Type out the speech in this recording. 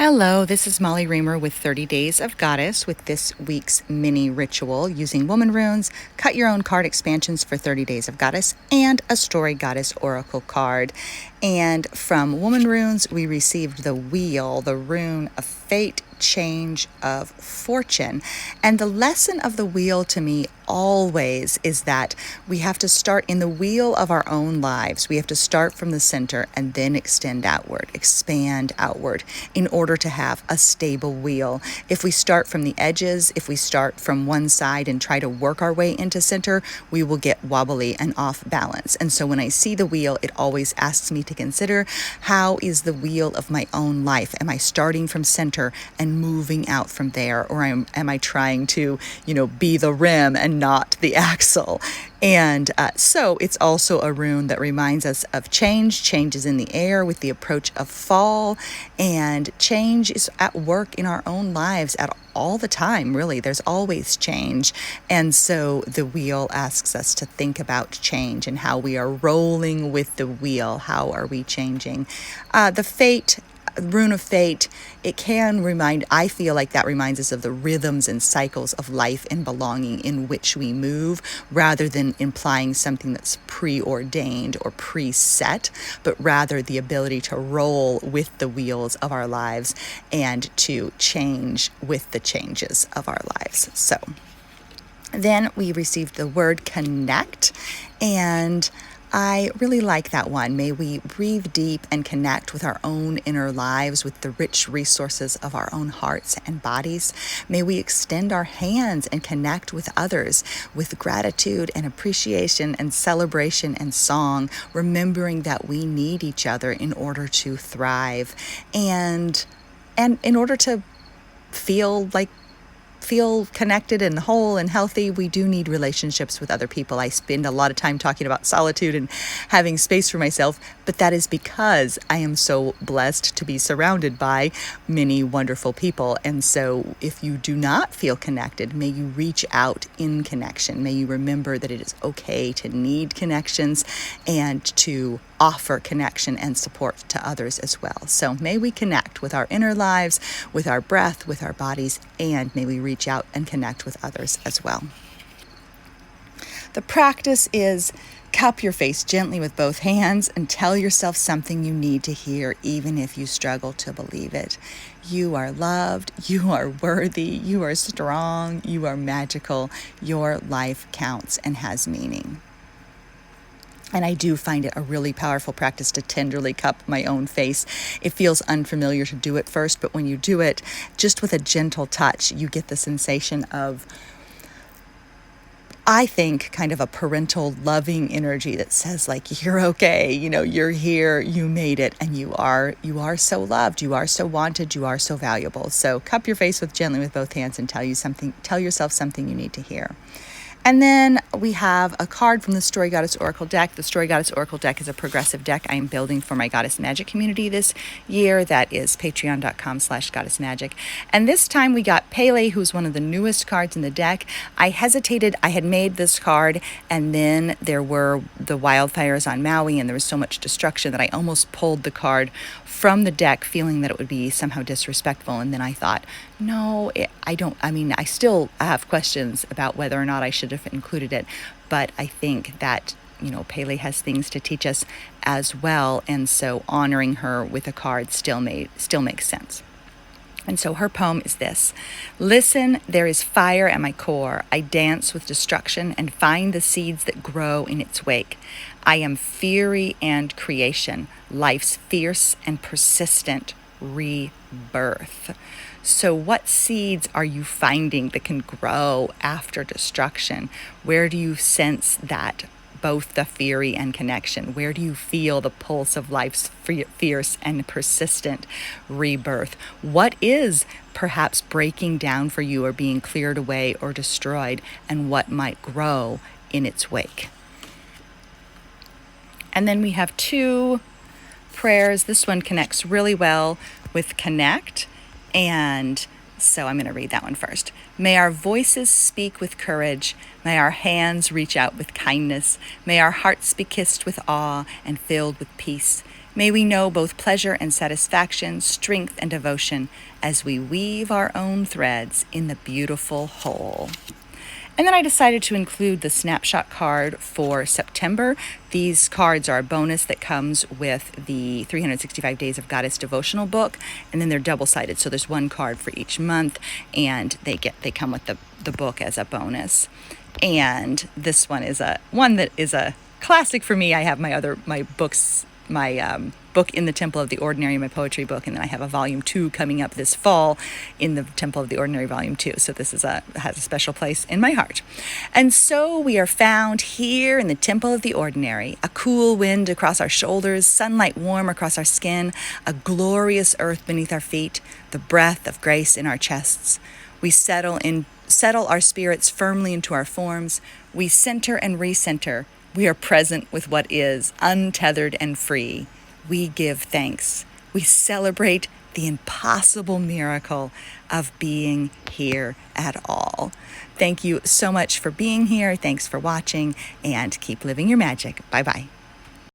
Hello, this is Molly Reamer with 30 Days of Goddess with this week's mini ritual using Womanrunes, cut your own card expansions for 30 Days of Goddess, and a Story Goddess Oracle card. And from Womanrunes, we received the wheel, the rune of fate, change of fortune. And the lesson of the wheel to me always is that we have to start in the wheel of our own lives. We have to start from the center and then extend outward, expand outward in order to have a stable wheel. If we start from the edges, if we start from one side and try to work our way into center, we will get wobbly and off balance. And so when I see the wheel, it always asks me to consider, how is the wheel of my own life? Am I starting from center and moving out from there? Or am I trying to, be the rim and not the axle? And so it's also a rune that reminds us of change. Change is in the air with the approach of fall, and change is at work in our own lives at all the time, really. There's always change. And so the wheel asks us to think about change and how we are rolling with the wheel. How are we changing? The rune of fate, I feel like that reminds us of the rhythms and cycles of life and belonging in which we move, rather than implying something that's preordained or preset, but rather the ability to roll with the wheels of our lives and to change with the changes of our lives. So then we received the word connect, and I really like that one. May we breathe deep and connect with our own inner lives, with the rich resources of our own hearts and bodies. May we extend our hands and connect with others with gratitude and appreciation and celebration and song, remembering that we need each other in order to thrive and in order to feel connected and whole and healthy. We do need relationships with other people. I spend a lot of time talking about solitude and having space for myself, but that is because I am so blessed to be surrounded by many wonderful people. And so if you do not feel connected, may you reach out in connection. May you remember that it is okay to need connections and to offer connection and support to others as well. So may we connect with our inner lives, with our breath, with our bodies, and may we reach out and connect with others as well. The practice is cup your face gently with both hands and tell yourself something you need to hear, even if you struggle to believe it. You are loved, you are worthy, you are strong, you are magical. Your life counts and has meaning. And I do find it a really powerful practice to tenderly cup my own face. It feels unfamiliar to do it first, but when you do it, just with a gentle touch, you get the sensation of, I think, kind of a parental loving energy that says, like, you're okay, you're here, you made it, and you are so loved, you are so wanted, you are so valuable. So cup your face gently with both hands and tell yourself something you need to hear. And then we have a card from the Story Goddess Oracle deck. The Story Goddess Oracle deck is a progressive deck I am building for my Goddess Magic community this year. That is patreon.com/goddessmagic. And this time we got Pele, who's one of the newest cards in the deck. I hesitated. I had made this card, and then there were the wildfires on Maui, and there was so much destruction that I almost pulled the card from the deck, feeling that it would be somehow disrespectful. And then I thought, I still have questions about whether or not I should have included it, but I think that, Pele has things to teach us as well, and so honoring her with a card still makes sense. And so her poem is this: listen, there is fire at my core. I dance with destruction and find the seeds that grow in its wake. I am fury and creation, life's fierce and persistent rebirth. So what seeds are you finding that can grow after destruction? Where do you sense that, both the fury and connection? Where do you feel the pulse of life's fierce and persistent rebirth? What is perhaps breaking down for you, or being cleared away or destroyed, and what might grow in its wake? And then we have two prayers. This one connects really well with connect, and so I'm going to read that one first. May our voices speak with courage. May our hands reach out with kindness. May our hearts be kissed with awe and filled with peace. May we know both pleasure and satisfaction, strength and devotion as we weave our own threads in the beautiful whole. And then I decided to include the Snapshot card for September. These cards are a bonus that comes with the 365 Days of Goddess devotional book, and then they're double-sided, so there's one card for each month, and they come with the book as a bonus. And this one is one that is a classic for me. I have my book in the Temple of the Ordinary, my poetry book, and then I have a volume 2 coming up this fall in the Temple of the Ordinary volume 2. So this has a special place in my heart. And so we are found here in the Temple of the Ordinary, a cool wind across our shoulders, sunlight warm across our skin, a glorious earth beneath our feet, the breath of grace in our chests. We settle our spirits firmly into our forms. We center and recenter. We are present with what is, untethered and free. We give thanks. We celebrate the impossible miracle of being here at all. Thank you so much for being here. Thanks for watching, and keep living your magic. Bye-bye.